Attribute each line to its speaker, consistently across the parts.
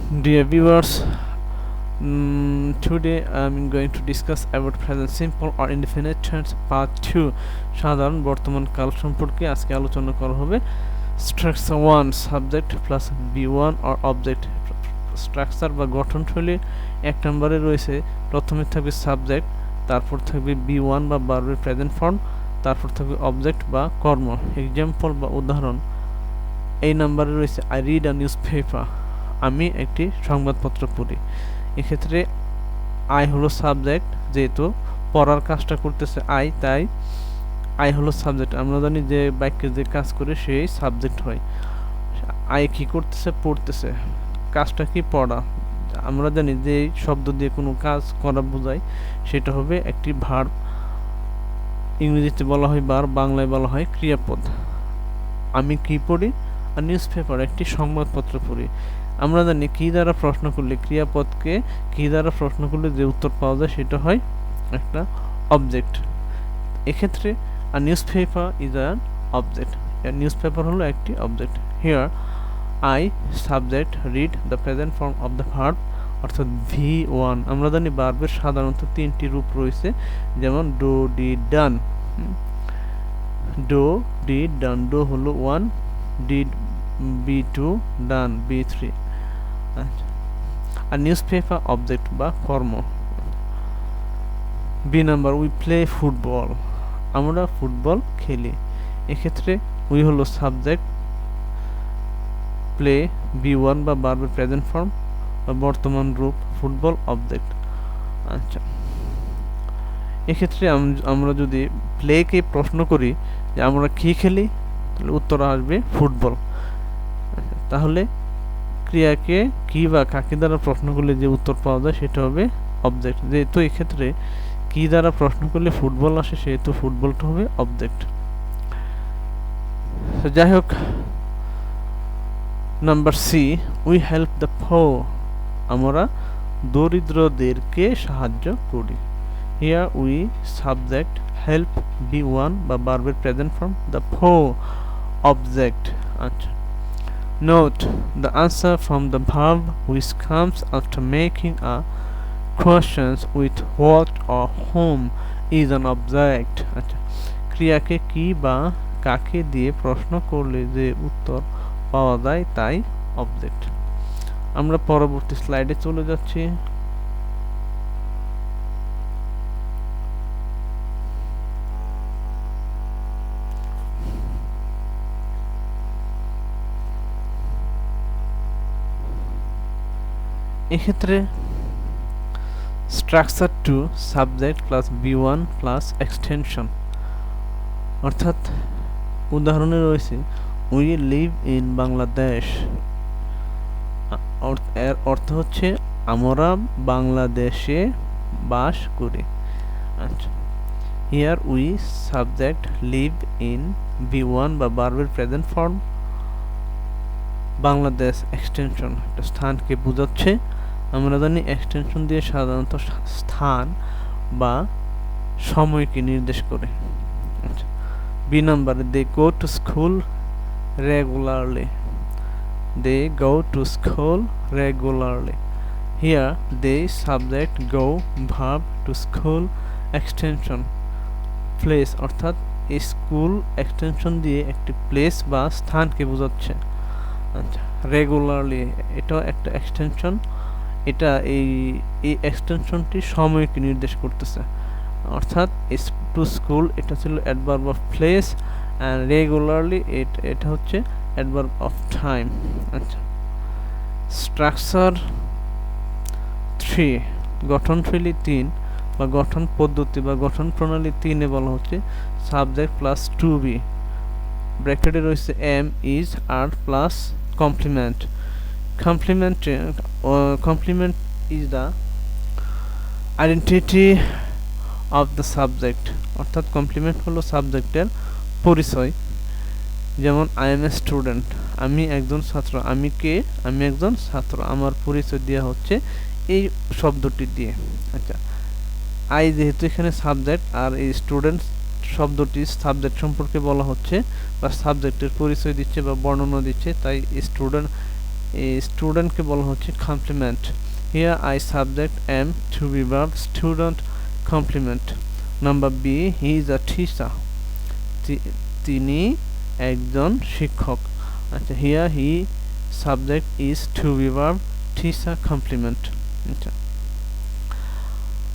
Speaker 1: Dear viewers, today I'm going to discuss about present simple or indefinite tense part 2 সাধারণ বর্তমান কাল সম্পর্কে আজকে আলোচনা করা হবে। Structure 1 subject plus B1 or object structure বা গঠনশৈলী এক নম্বরে রয়েছে প্রথমে থাকবে সাবজেক্ট, তারপর থাকবে B1 বা ভার্বের প্রেজেন্ট ফর্ম, তারপর থাকবে অবজেক্ট বা কর্ম। এক্সাম্পল বা উদাহরণ এই নম্বরে রয়েছে I read a news paper, আমি একটি সংবাদপত্র পড়ি। এক্ষেত্রে আই হলো সাবজেক্ট, যেহেতু পড়ার কাজটা করতেছে আই, তাই আই হলো সাবজেক্ট। আমরা জানি যে বাক্যে যে কাজ করে সেই সাবজেক্ট হয়। আই কি করতেছে? পড়তেছে। কাজটা কি? পড়া। আমরা জানি যে শব্দ দিয়ে কোনো কাজ করা বোঝায় সেটা হবে একটি ভার্ব। ইংরেজিতে বলা হয় ভার্ব, বাংলায় বলা হয় ক্রিয়াপদ। আমি কি পড়ি? আর নিউজ পেপার, একটি সংবাদপত্র পড়ি। আমরা জানি কি দ্বারা প্রশ্ন করলে, ক্রিয়াপদকে কি দ্বারা প্রশ্ন করলে যে উত্তর পাওয়া যায় সেটা হয় একটা অবজেক্ট। এক্ষেত্রে a newspaper is an object. Newspaper হলো একটি object. Here I subject read the present form of the verb, অর্থাৎ V1। আমরা জানি ভার্বের সাধারণত তিনটি রূপ রয়েছে, যেমন do, did, done. Do, did, done. Do হলো 1, ডিড B2, ডান B3। আর নিউজ পেপার অবজেক্ট বা কর্ম। B number we play football, আমরা ফুটবল খেলি। এক্ষেত্রে উই হলো সাবজেক্ট, প্লে B1 বা ভার্বের প্রেজেন্ট ফর্ম বা বর্তমান রূপ, ফুটবল অবজেক্ট। আচ্ছা, এক্ষেত্রে আমরা যদি প্লেকে প্রশ্ন করি যে আমরা কি খেলি, তাহলে উত্তর আসবে ফুটবল। তাহলে ক্রিয়াকে কি বা কাকে দ্বারা প্রশ্ন করলে যে উত্তর পাওয়া যায় সেটা হবে অবজেক্ট। যেহেতু এক্ষেত্রে কি দ্বারা প্রশ্ন করলে ফুটবল আসে, সেহেতু ফুটবলটা হবে অবজেক্ট। যাই হোক, number C, we help the poor, আমরা দরিদ্রদেরকে সাহায্য করি। Here we subject, help B1 বা ভার্বের present form, the poor object. আচ্ছা, note the answer from the verb which comes after making a questions with what or whom is an object. আচ্ছা, ক্রিয়াকে কি বা কাকে দিয়ে প্রশ্ন করলে যে উত্তর পাওয়া যায় তাই অবজেক্ট। আমরা পরবর্তী স্লাইডে চলে যাচ্ছি। এক্ষেত্রে structure 2 subject plus B1 plus extension, অর্থাৎ উদাহরণে রয়েছে উই লিভ ইন বাংলাদেশ। এর অর্থ হচ্ছে আমরা বাংলাদেশে বাস করি। আচ্ছা, here we subject live in B1 বা ভার্বের প্রেজেন্ট ফর্ম, বাংলাদেশ এক্সটেনশন একটা স্থানকে বোঝাচ্ছে। আমরা জানি এক্সটেনশন দিয়ে সাধারণত স্থান বা সময়কে নির্দেশ করে। আচ্ছা, বি নাম্বারে they go to school regularly, they go to school regularly. Here they subject go, verb to school extension place, অর্থাৎ স্কুল এক্সটেনশন দিয়ে একটি প্লেস বা স্থানকে বোঝাচ্ছে। আচ্ছা, রেগুলারলি এটাও একটা এক্সটেনশন। এটা এই এক্সটেনশনটি সময়কে নির্দেশ করতেছে, অর্থাৎ টু স্কুল এটা ছিল adverb of place, and regularly এটা হচ্ছে অ্যাডভার্ব অফ টাইম। আচ্ছা, স্ট্রাকচার 3 গঠনশৈলী 3 বা গঠন পদ্ধতি বা গঠন প্রণালী 3 এ বলা হচ্ছে সাবজেক্ট প্লাস টু বি, ব্র্যাকেটে রয়েছে am, is, are plus complement. Complement is the identity of the subject, অর্থাৎ কমপ্লিমেন্ট হলো সাবজেক্টের পরিচয়। যেমন আই এম এ স্টুডেন্ট, আমি একজন ছাত্র। আমি কে? আমি একজন ছাত্র। আমার পরিচয় দেওয়া হচ্ছে এই শব্দটি দিয়ে। আচ্ছা, আই যেহেতু এখানে সাবজেক্ট, আর এই স্টুডেন্ট শব্দটি সাবজেক্ট সম্পর্কে বলা হচ্ছে বা সাবজেক্টের পরিচয় দিচ্ছে বা বর্ণনা দিচ্ছে, তাই স্টুডেন্ট এই স্টুডেন্টকে বলা হচ্ছে complement. Here I subject am to be verb student complement. Number B, he is a teacher, তিনি একজন শিক্ষক। আচ্ছা, here he subject is to be verb teacher complement. আচ্ছা,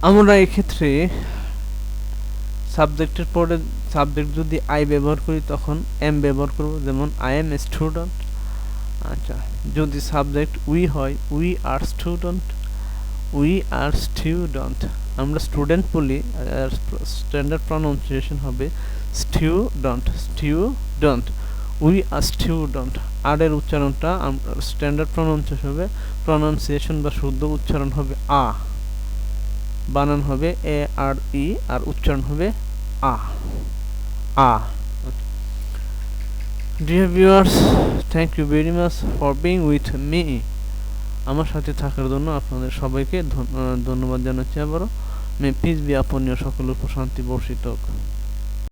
Speaker 1: আমরা এক্ষেত্রে সাবজেক্টের পরে সাবজেক্ট যদি আই ব্যবহার করি তখন এম ব্যবহার করব, যেমন আই এম এ স্টুডেন্ট। আচ্ছা, যদি সাবজেক্ট উই হয়, we are student, we are student. আমরা স্টুডেন্ট বলি, স্ট্যান্ডার্ড প্রনাউন্সিয়েশন হবে student, student. We are student, আর এর উচ্চারণটা স্ট্যান্ডার্ড প্রনাউন্সিয়েশন বা শুদ্ধ উচ্চারণ হবে আ, বানান হবে এ আর ই, আর উচ্চারণ হবে আ, আ। Dear viewers, thank you very much for being with me. আমার সাথে থাকার জন্য আপনাদের সবাইকে ধন্যবাদ জানাচ্ছি আবারও। May peace be upon your, সকলের উপর শান্তি বর্ষিত হোক।